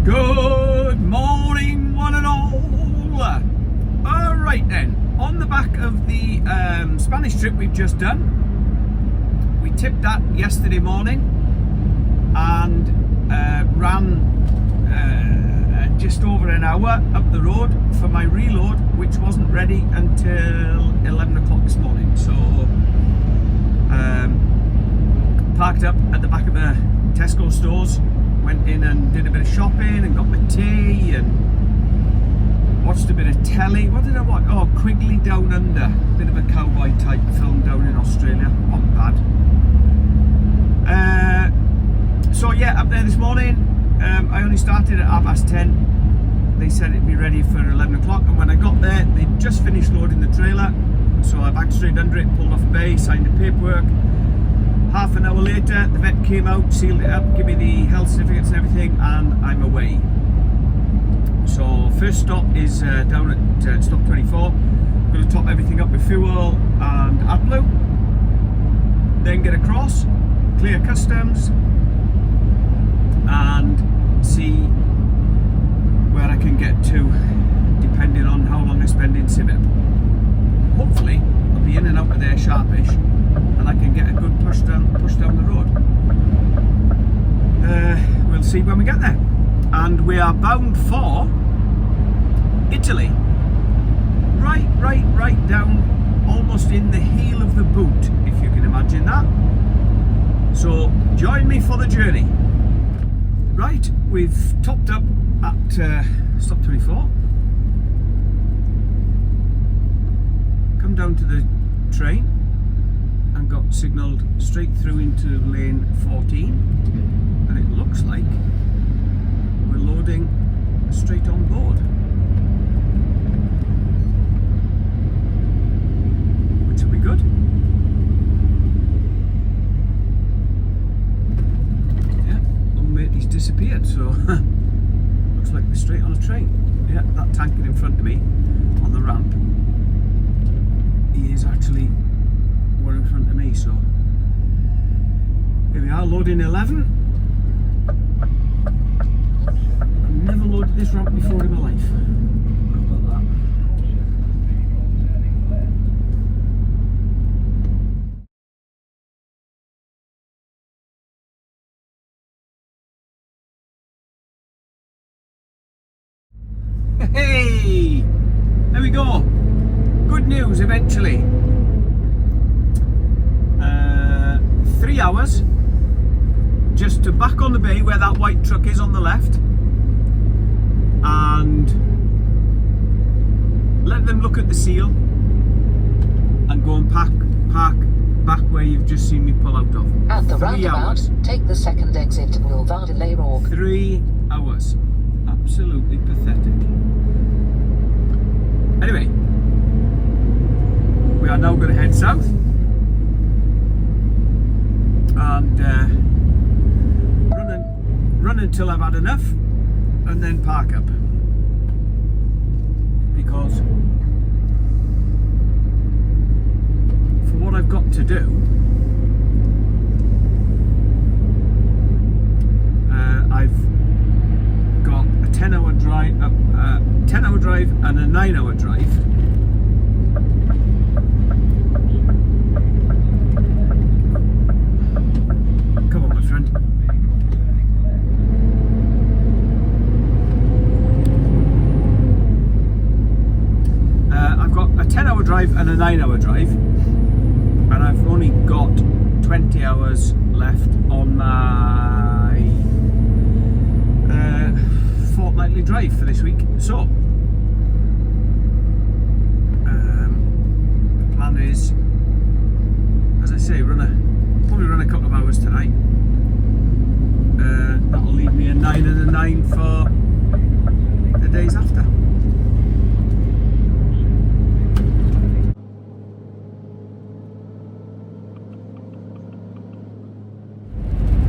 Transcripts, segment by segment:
Good morning, one and all. Alright then, on the back of the Spanish trip we've just done, we tipped that yesterday morning and ran just over an hour up the road for my reload, which wasn't ready until 11 o'clock this morning. So parked up at the back of the Tesco stores, went in and did a bit of shopping and got my tea and watched a bit of telly. What did I watch? Oh, Quigley Down Under, bit of a cowboy type film down in Australia, not bad. So yeah, up there this morning, I only started at 10:30. They said it'd be ready for 11 o'clock, and when I got there they'd just finished loading the trailer, so I backed straight under it, pulled off bay, signed the paperwork. Half an hour later, the vet came out, sealed it up, gave me the health certificates and everything, and I'm away. So first stop is down at stop 24. Going to top everything up with fuel and AdBlue. Then get across, clear customs, and see where I can get to, depending on how long I spend in Civet. Hopefully, I'll be in and out of there sharpish, and I can get a good push down the road. We'll see when we get there. And we are bound for Italy. Right down, almost in the heel of the boot, if you can imagine that. So join me for the journey. Right, we've topped up at stop 24. Come down to the train and got signalled straight through into lane 14, and it looks like we're loading straight on board, which will be good. Yeah, old matey's disappeared, so looks like we're straight on a train. Yeah, that tanker in front of me on the ramp, he is actually one in front of me, so here we are, loading 11. I've never loaded this ramp before in my life. How about that? Hey! There we go. Good news eventually. 3 hours just to back on the bay where that white truck is on the left, and let them look at the seal and go and park back where you've just seen me pull out of. At the 3 roundabout, hours. take the second exit to Boulevard de l'Europe. 3 hours. Absolutely pathetic. Anyway, we are now going to head south and run until I've had enough, and then park up, because for what I've got to do, I've got a 10-hour drive, and a 9-hour drive. Come on, my friend. I've got a 10-hour drive and a 9-hour drive, and I've only got 20 hours left on my fortnightly drive for this week. So the plan is, as I say, probably run a couple of hours tonight. That'll leave me a 9 and a 9 for the days after.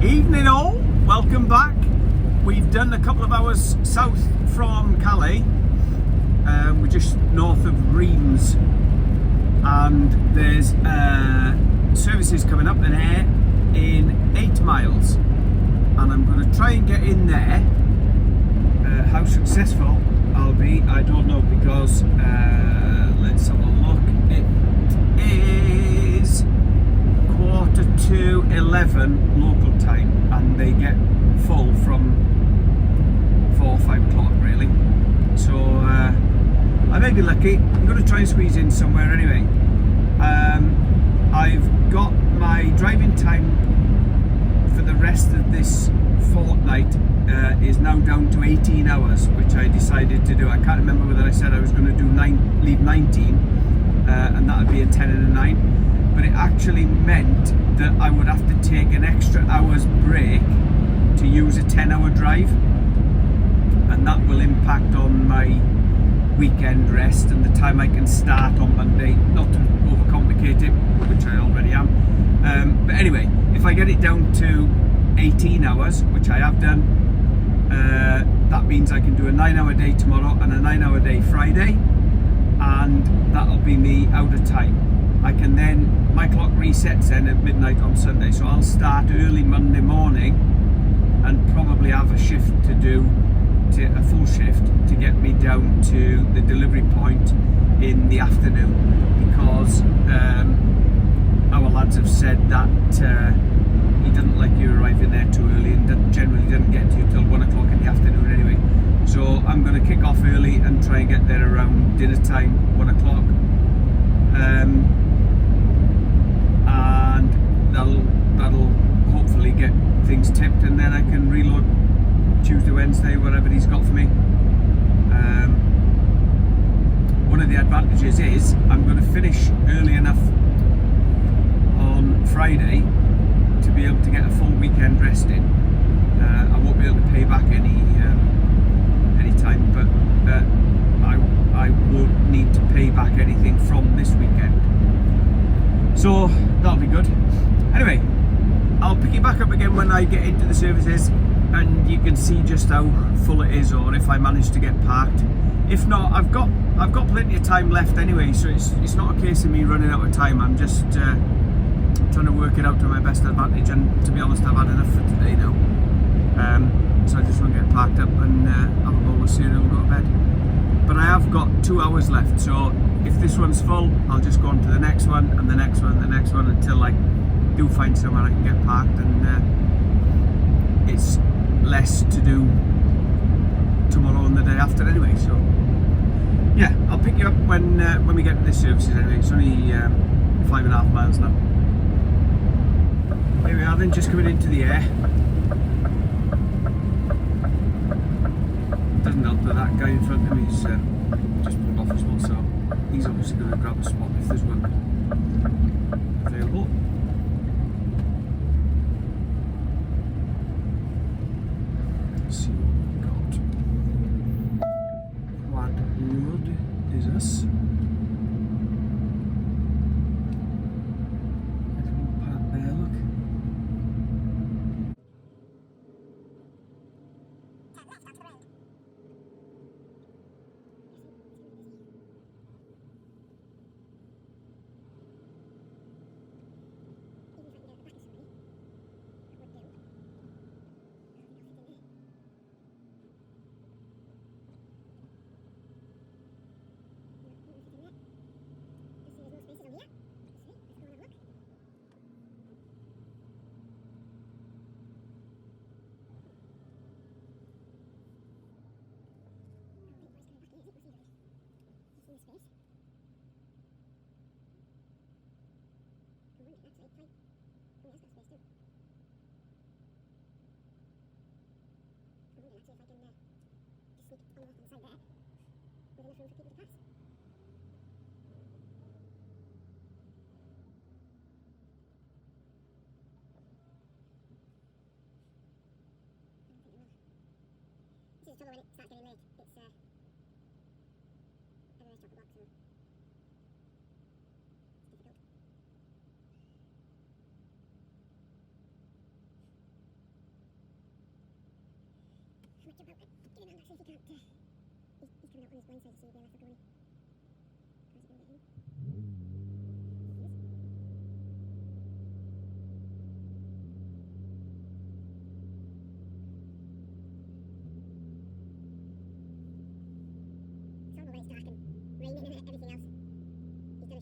Evening all, welcome back. We've done a couple of hours south from Calais. We're just north of Reims, and there's services coming up an air in 8 miles, and I'm going to try and get in there successful I'll be, I don't know, because let's have a look. It is 11:15 local time, and they get full from 4 or 5 o'clock really. So I may be lucky. I'm going to try and squeeze in somewhere anyway. I've got my driving time for the rest of this fortnight is now down to 18 hours, which I decided to do. I can't remember whether I said I was going to do leave 19 and that would be a 10 and a 9, but it actually meant that I would have to take an extra hour's break to use a 10-hour drive, and that will impact on my weekend rest and the time I can start on Monday. Not to overcomplicate it, which I already am, but anyway, if I get it down to 18 hours, which I have done, that means I can do a 9-hour day tomorrow and a 9-hour day Friday, and that'll be me out of time. I can then, my clock resets then at midnight on Sunday, so I'll start early Monday morning and probably have a shift to do, a full shift to get me down to the delivery point in the afternoon, because our lads have said that he doesn't like you arriving there too early, and generally doesn't get to you till 1 o'clock in the afternoon anyway. So I'm going to kick off early and try and get there around dinner time, 1 o'clock, and that'll hopefully get things tipped, and then I can reload Tuesday, Wednesday, whatever he's got for me. One of the advantages is I'm going to finish early enough on Friday to be able to get a full weekend rest in. I won't be able to pay back any time, but I won't need to pay back anything from this weekend, so that'll be good. Anyway, I'll pick it back up again when I get into the services, and you can see just how full it is, or if I manage to get parked. If not, I've got plenty of time left anyway, so it's not a case of me running out of time. I'm just trying to work it out to my best advantage, and to be honest, I've had enough for today now. So I just want to get parked up and have a bowl of cereal and go to bed. But I have got 2 hours left, so if this one's full, I'll just go on to the next one and the next one and the next one until I do find somewhere I can get parked, and it's less to do tomorrow and the day after anyway. So yeah, I'll pick you up when we get to this services anyway. It's only 5.5 miles now. Here we are then, just coming into the air. Doesn't help that that guy in front of me is just pulled off as well, so he's obviously going to grab a spot if there's one available. Let's see what we've got. Quad Road is us. Everyone parked there, look. This is the trouble when it starts getting late. It's everywhere's chock-a-block, so it's difficult. Might jump out, get him out actually if he can't. He's coming out on his blind side, so you'll be left to go in. How's it going to get him?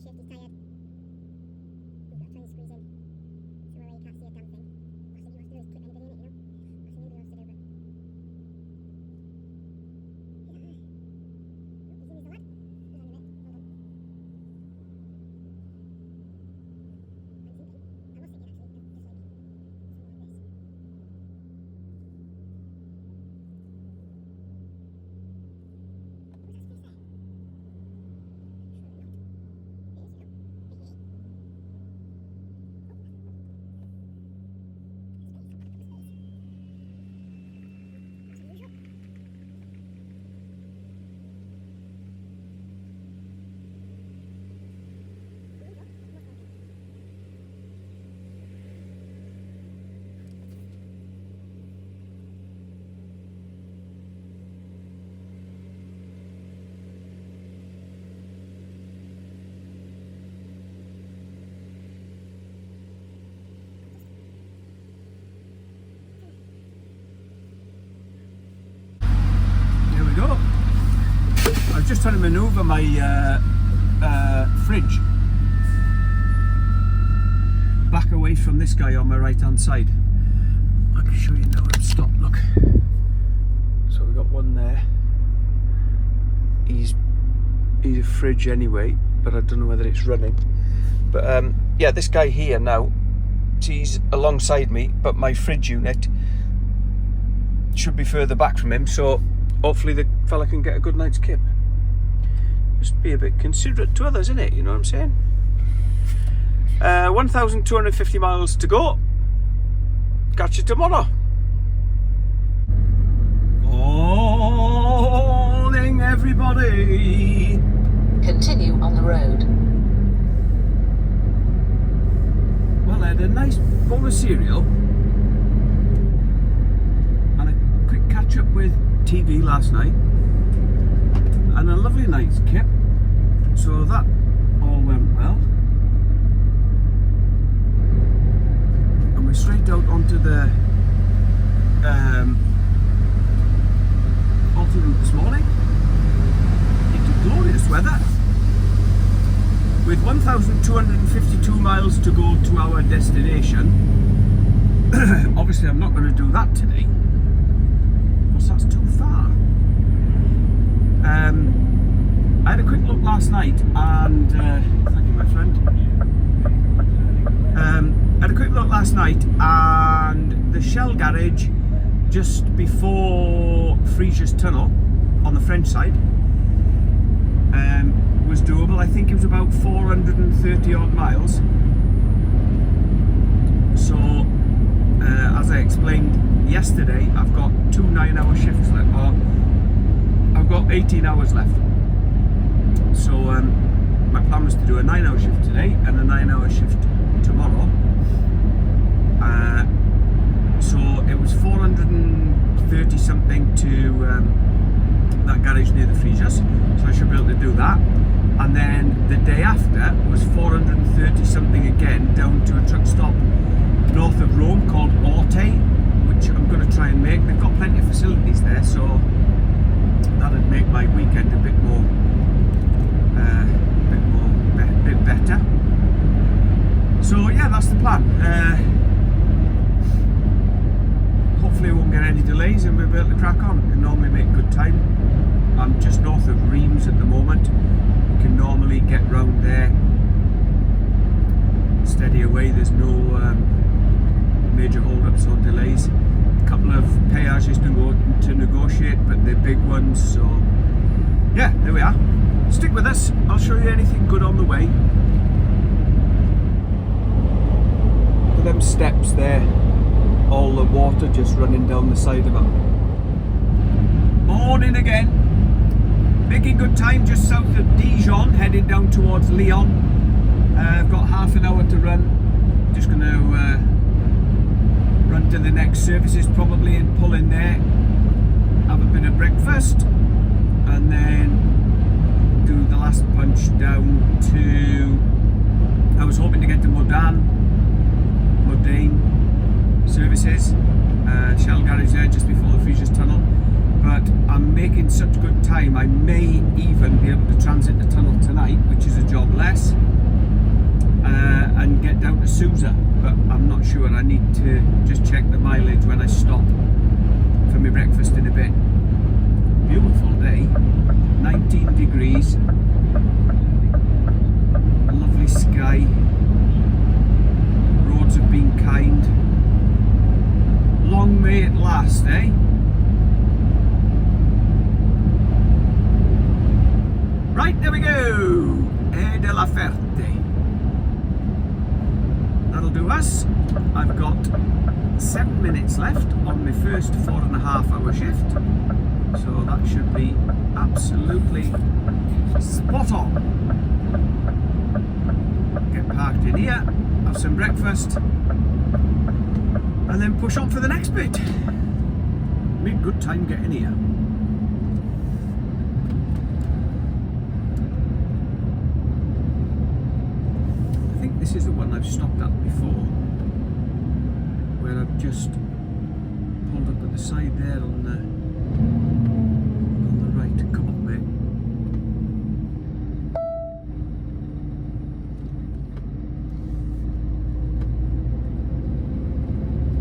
shift, he's tired. We've got to try and squeeze in somewhere where you can't see a damn thing. Last thing he wants to do is trip anybody in it, you know? Last thing anybody wants to do, but... He's in, he's the lad. He's on the bit. Hold on. I'm thinking. I was thinking actually, just like, something like this. Who's that space there? Here we go. I was just trying to manoeuvre my fridge back away from this guy on my right hand side. I can show you now. Stop, look. So we've got one there. He's a fridge anyway, but I don't know whether it's running. But yeah, this guy here now, he's alongside me, but my fridge unit should be further back from him, so hopefully the fella can get a good night's kip. Just be a bit considerate to others, innit? You know what I'm saying? 1,250 miles to go. Catch you tomorrow. Morning, everybody. Continue on the road. Well, I had a nice bowl of cereal and a quick catch up with TV last night and a lovely night's kip, so that all went well. And we're straight out onto the route this morning into glorious weather with 1,252 miles to go to our destination. Obviously I'm not going to do that today because that's too far. I had a quick look last night and thank you my friend. I had a quick look last night and the Shell garage just before Frejus tunnel on the French side was doable. I think it was about 430 odd miles. So as I explained yesterday, I've got 2 9-hour shifts left, or I've got 18 hours left. So my plan was to do a 9-hour shift today and a 9-hour shift tomorrow. So it was 430 something to that garage near the Frejus, so I should be able to do that. And then the day after was 430 something again down to a truck stop north of Rome called Orte, which I'm going to try and make. They've got plenty of facilities there, so that'd make my weekend a bit better. So yeah, that's the plan. Hopefully we won't get any delays and we'll be able to crack on. We can normally make good time. I'm just north of Reims at the moment. We can normally get round there steady away. There's no major hold-ups or delays. A couple of peages to negotiate, but they're big ones, so yeah, there we are. Stick with us, I'll show you anything good on the way. Look at them steps there, all the water just running down the side of them. Morning again, making good time just south of Dijon, heading down towards Lyon. I've got half an hour to run. Just going to run to the next services probably and pull in there, have a bit of breakfast, and then do the last punch down to, I was hoping to get to Modane services, Shell garage there just before the Frejus tunnel, but I'm making such good time I may even be able to transit the tunnel tonight, which is a job less. and get down to Sousa, but I'm not sure. I need to just check the mileage when I stop for my breakfast in a bit. Beautiful day, 19 degrees, lovely sky, roads have been kind. Long may it last, eh? Right, there we go! E de la Ferte. That'll do us. I've got 7 minutes left on my first 4.5 hour shift. So that should be absolutely spot on. Get parked in here, have some breakfast, and then push on for the next bit. Made good time getting here. I think this is the one I've stopped at before, where I've just pulled up at the side there on the right. Come on, mate.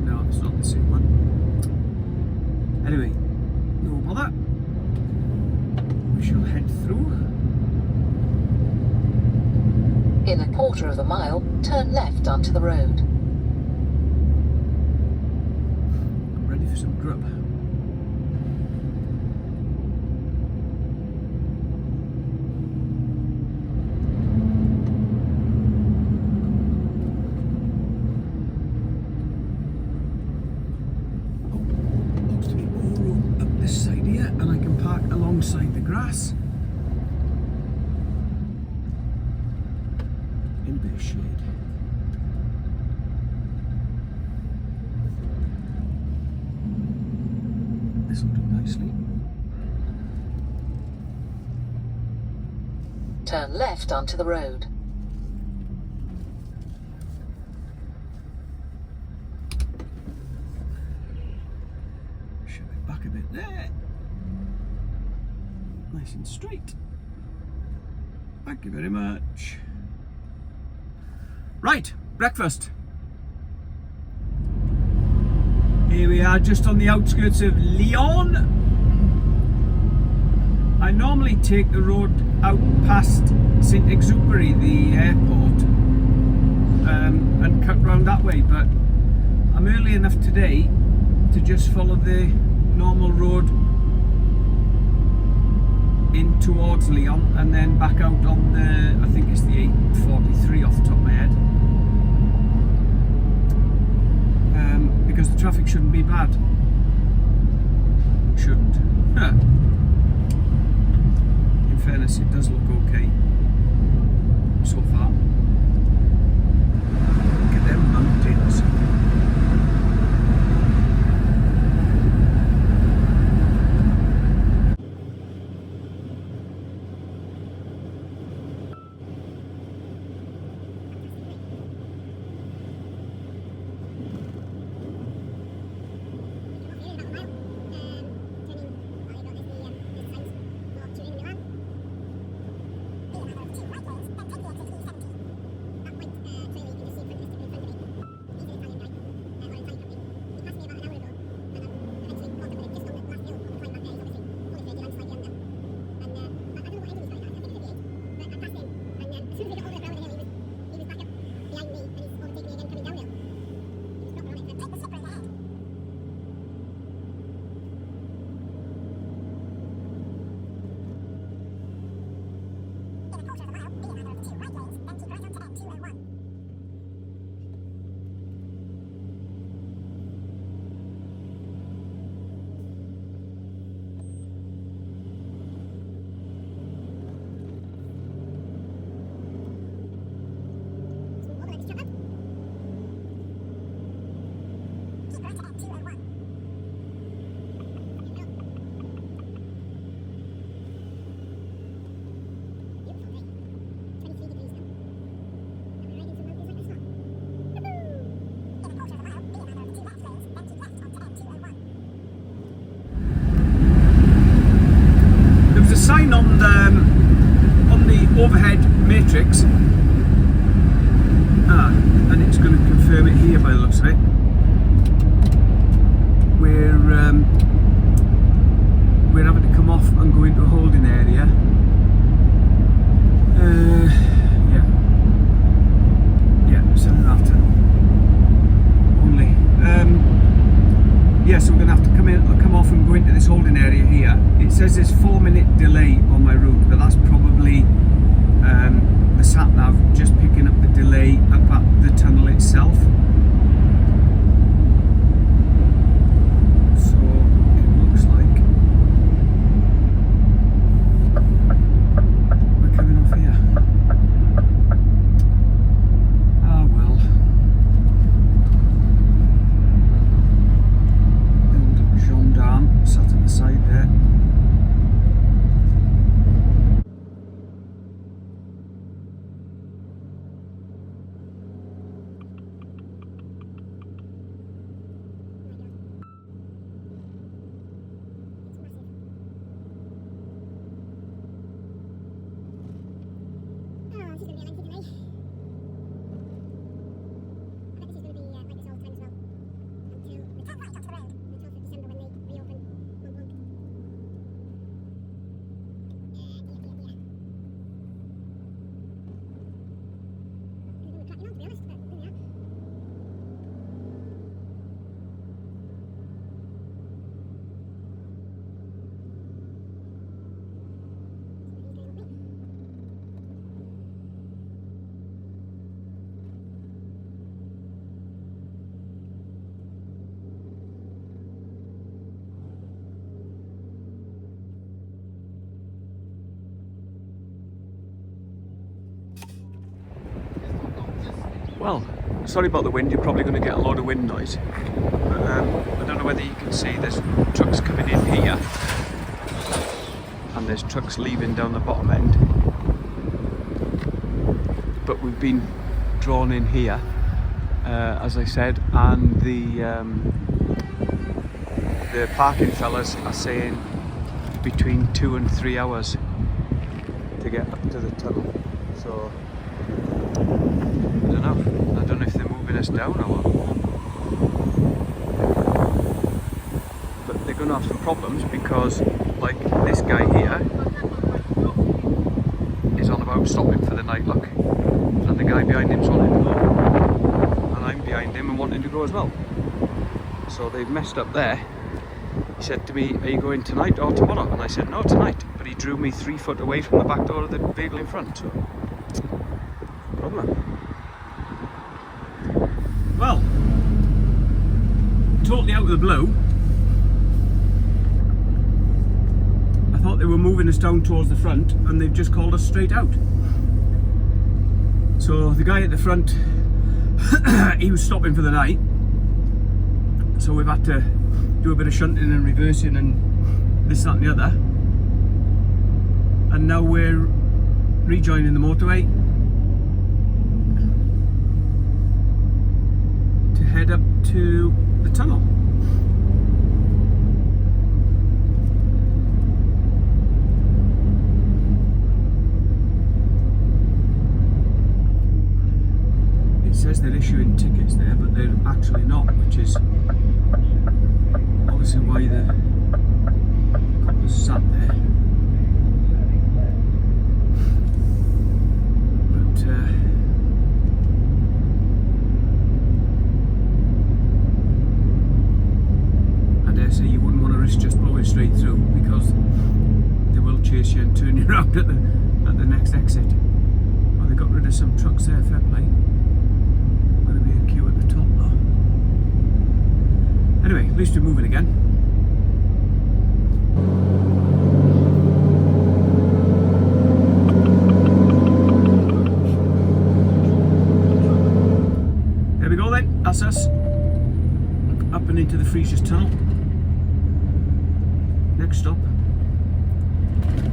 No, it's not the same one. Anyway, no bother. We shall head through. In a quarter of a mile, turn left onto the road. I'm ready for some grub. Looks to be more room up this side here, and I can park alongside the grass in a bit of shade. This will do nicely. Turn left onto the road. Shove it back a bit there. Nice and straight. Thank you very much. Right, breakfast. Here we are, just on the outskirts of Lyon. I normally take the road out past Saint-Exupéry, the airport, and cut round that way, but I'm early enough today to just follow the normal road in towards Lyon and then back out on the, I think it's the 843 off the top of my head. Because the traffic shouldn't be bad. Shouldn't. In fairness, it does look okay so far. Look at them mountains. sign on the overhead matrix going to confirm it here by the looks of it. We're having to come off and go into a holding area. Yeah, something like that. Only. Yeah, so we're going to have to come off and go into this holding area here. It says there's 4-minute delay on my route, but that's probably the sat nav just picking up the delay about the tunnel itself. So it looks like we're coming off here. Ah well. The old gendarme sat on the side there. Well, sorry about the wind, you're probably going to get a lot of wind noise. But, I don't know whether you can see there's trucks coming in here and there's trucks leaving down the bottom end. But we've been drawn in here, as I said, and the parking fellas are saying between 2 and 3 hours to get up to the tunnel. So I don't know if they're moving us down or what. But they're going to have some problems because, like, this guy here is on about stopping for the night, look. And the guy behind him's wanting to go. And I'm behind him and wanting to go as well. So they've messed up there. He said to me, are you going tonight or tomorrow? And I said, no, tonight. But he drew me 3 foot away from the back door of the vehicle in front. So, problem. Well, totally out of the blue, I thought they were moving us down towards the front and they've just called us straight out. So the guy at the front, he was stopping for the night, so we've had to do a bit of shunting and reversing and this, that and the other, and now we're rejoining the motorway to head up to the tunnel. It says they're issuing tickets there, but they're actually not, which is obviously why the coppers sat there. But I dare say you wouldn't want to risk just blowing straight through, because they will chase you and turn you around at the next exit. Well, they got rid of some trucks there, fair play. Going to be a queue at the top though. Anyway, at least we're moving again. There we go then, that's us. Up and into the Frejus tunnel. Next stop,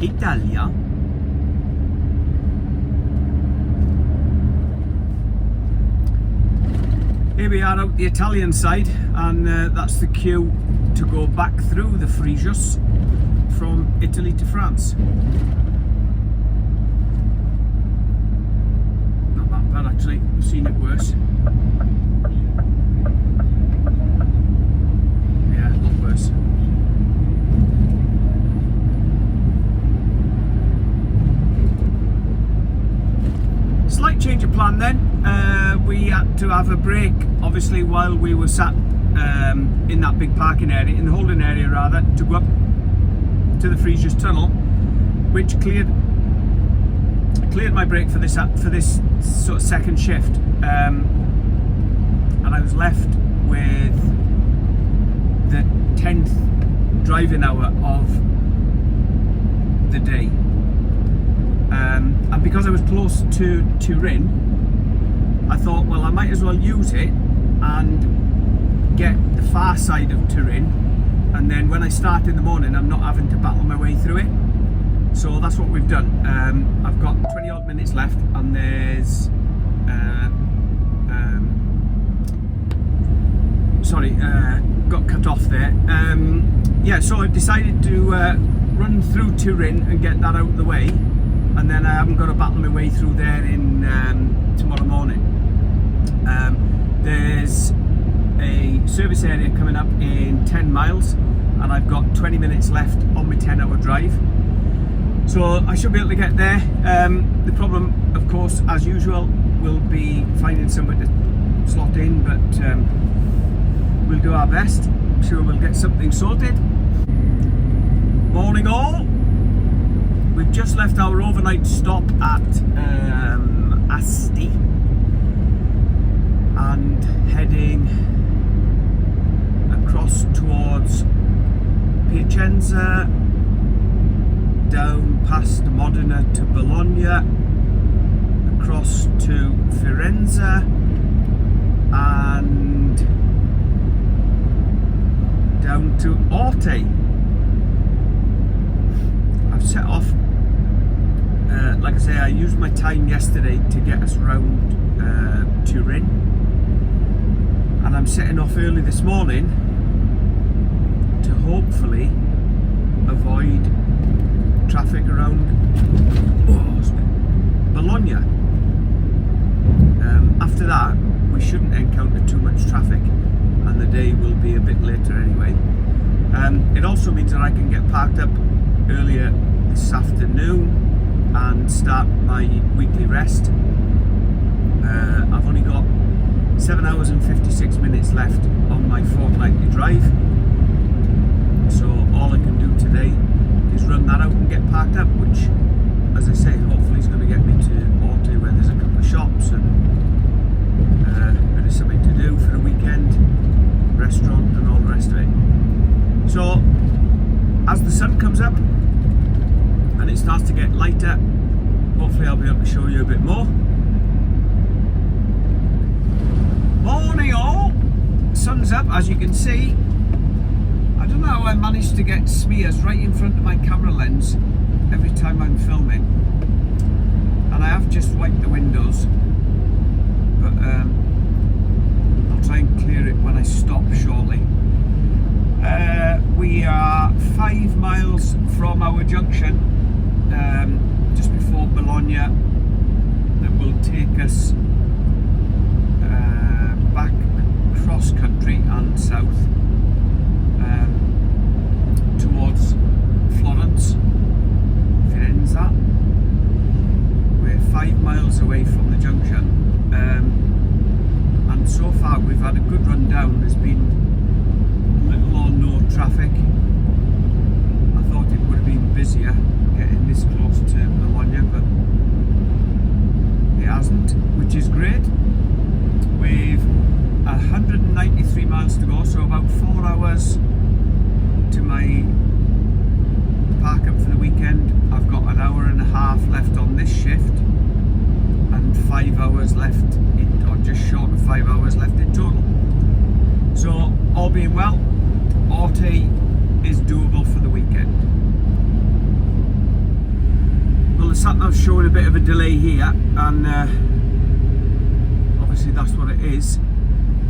Italia. Here we are out the Italian side, and that's the queue to go back through the Frejus from Italy to France. Not that bad actually, I've seen it worse. hours. Slight change of plan then. We had to have a break, obviously, while we were sat in that big parking area, in the holding area rather, to go up to the Frejus tunnel, which cleared my break for this sort of second shift, and I was left with the 10th driving hour of the day. And because I was close to Turin, I thought, well, I might as well use it and get the far side of Turin, and then when I start in the morning I'm not having to battle my way through it. So that's what we've done. I've got 20 odd minutes left, and there's got cut off there. Yeah, so I decided to run through Turin and get that out of the way, and then I haven't got to battle my way through there in tomorrow morning. There's a service area coming up in 10 miles, and I've got 20 minutes left on my 10-hour drive, so I should be able to get there. The problem, of course, as usual, will be finding somewhere to slot in, but we'll do our best. I'm sure we'll get something sorted. Morning all. We've just left our overnight stop at Asti and heading across towards Piacenza, down past Modena to Bologna, across to Firenze, and down to Orte. I've set off, like I say, I used my time yesterday to get us round Turin, and I'm setting off early this morning to hopefully avoid traffic around Bologna. After that we shouldn't encounter too much traffic, and the day will be a bit later anyway. It also means that I can get parked up earlier this afternoon and start my weekly rest. I've only got 7 hours and 56 minutes left on my fortnightly drive, so all I can do today is run that out and get parked up, which, as I say, hopefully is going to get me to Orte, where there's a couple of shops and a bit of something to do for the weekend, restaurant and all the rest of it. So as the sun comes up and it starts to get lighter, hopefully I'll be able to show you a bit more. Morning all! Sun's up, as you can see. I don't know how I managed to get smears right in front of my camera lens every time I'm filming, and I have just wiped the windows, but I'll try and clear it when I stop shortly. We are 5 miles from our junction, just before Bologna, that will take us back cross country and south towards Florence, Firenze. We're 5 miles away from the junction, and so far we've had a good run down. There's been little or no traffic. I thought it would have been busier getting this close to Bologna, but it hasn't, which is great. We've 193 miles to go, so about 4 hours to my park up for the weekend. I've got an hour and a half left on this shift and 5 hours left or just short of 5 hours left in total. So all being well, Orte is doable for the weekend. Well, the sat-nav's showing a bit of a delay here, and obviously that's what it is. I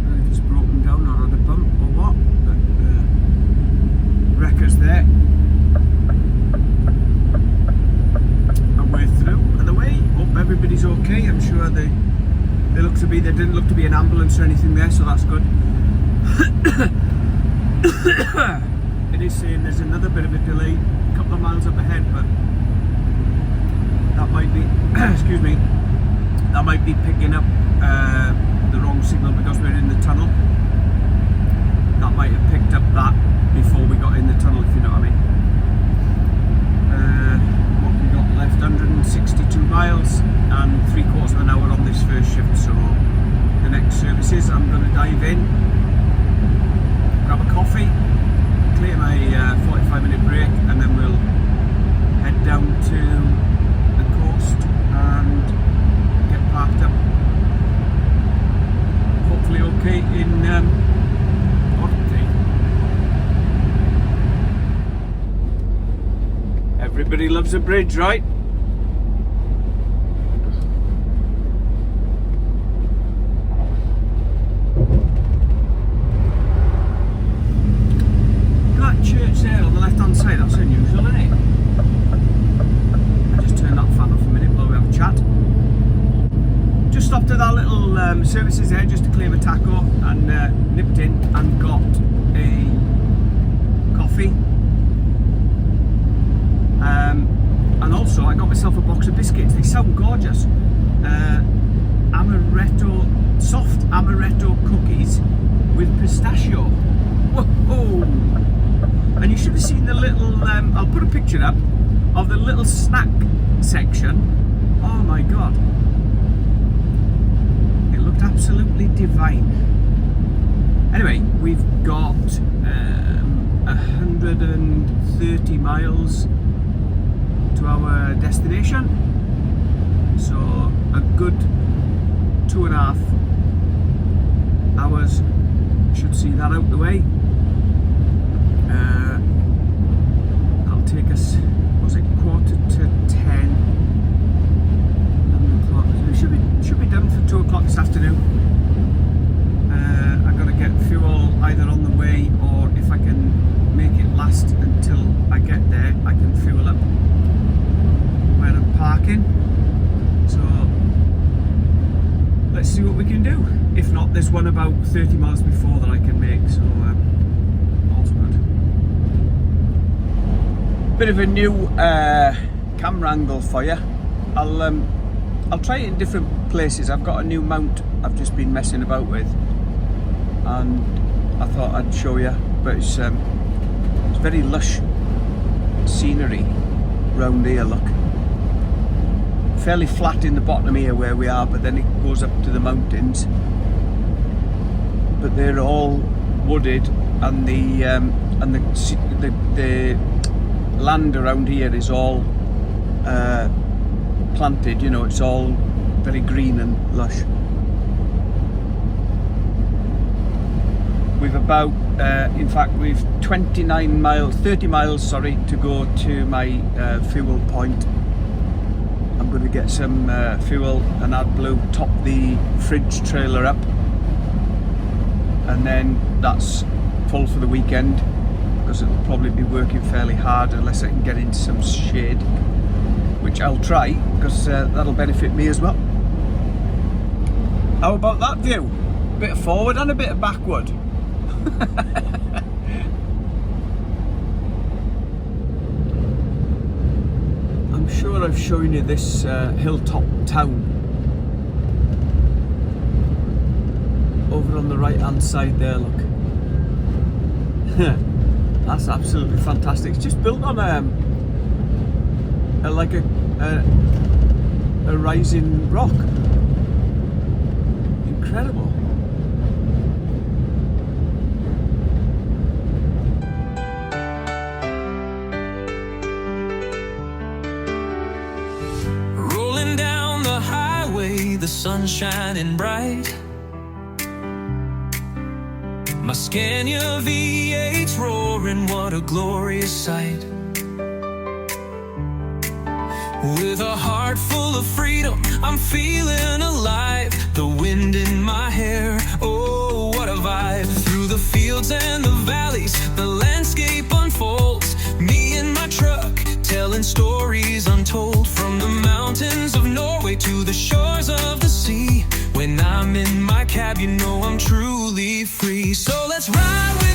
don't know if it's broken down or on a bump or what, but wreckers there. And we're through and away. Hope everybody's okay. I'm sure there didn't look to be an ambulance or anything there, so that's good. is saying there's another bit of a delay, a couple of miles up ahead, but that might be, excuse me, that might be picking up the wrong signal because we're in the tunnel. That might have picked up that before we got in the tunnel, if you know what I mean. What we got left, 162 miles and 3/4 of an hour on this first shift, so the next services I'm going to dive in, grab a coffee, clear my 45-minute break, and then we'll head down to the coast and get parked up, hopefully okay, in everybody loves a bridge, right? That church there on the left hand side, that's unusual, isn't it? I'll just turn that fan off a minute while we have a chat. Just stopped at our little services there just to clear my taco and nipped in and got a coffee. And also I got myself a box of biscuits. They sound gorgeous. Amaretto, soft amaretto cookies with pistachio. Whoa! And you should have seen the little, I'll put a picture up of the little snack section. Oh my god. It looked absolutely divine. Anyway, we've got 130 miles to our destination, so a good 2.5 hours should see that out the way. That'll take us, was it 9:45? 11 o'clock. We should be done for 2 o'clock this afternoon. I've got to get fuel either on the way, or if I can make it last until I get there, I can fuel up where I'm parking. So let's see what we can do. If not, there's one about 30 miles before that I can make, so all's good. Bit of a new camera angle for you. I'll try it in different places. I've got a new mount I've just been messing about with, and I thought I'd show you. But it's very lush scenery round here, look. Fairly flat in the bottom here where we are, but then it goes up to the mountains. But they're all wooded, and the land around here is all planted. You know, it's all very green and lush. We've about, in fact, we've 30 miles, sorry, to go to my fuel point. I'm going to get some fuel and AdBlue, top the fridge trailer up, and then that's full for the weekend, because it'll probably be working fairly hard unless I can get into some shade, which I'll try, because that'll benefit me as well. How about that view? A bit of forward and a bit of backward. I'm sure I've shown you this hilltop town over on the right hand side there, look. That's absolutely fantastic. It's just built on a rising rock. Incredible. The sun shining bright. My Scania V8's roaring, what a glorious sight. With a heart full of freedom, I'm feeling alive. The wind in my hair, oh what a vibe. Through the fields and the valleys, the landscape unfolds. Me and my truck, telling stories untold. From the mountains of Norway to the shores of the sea. When I'm in my cab, you know I'm truly free. So let's ride with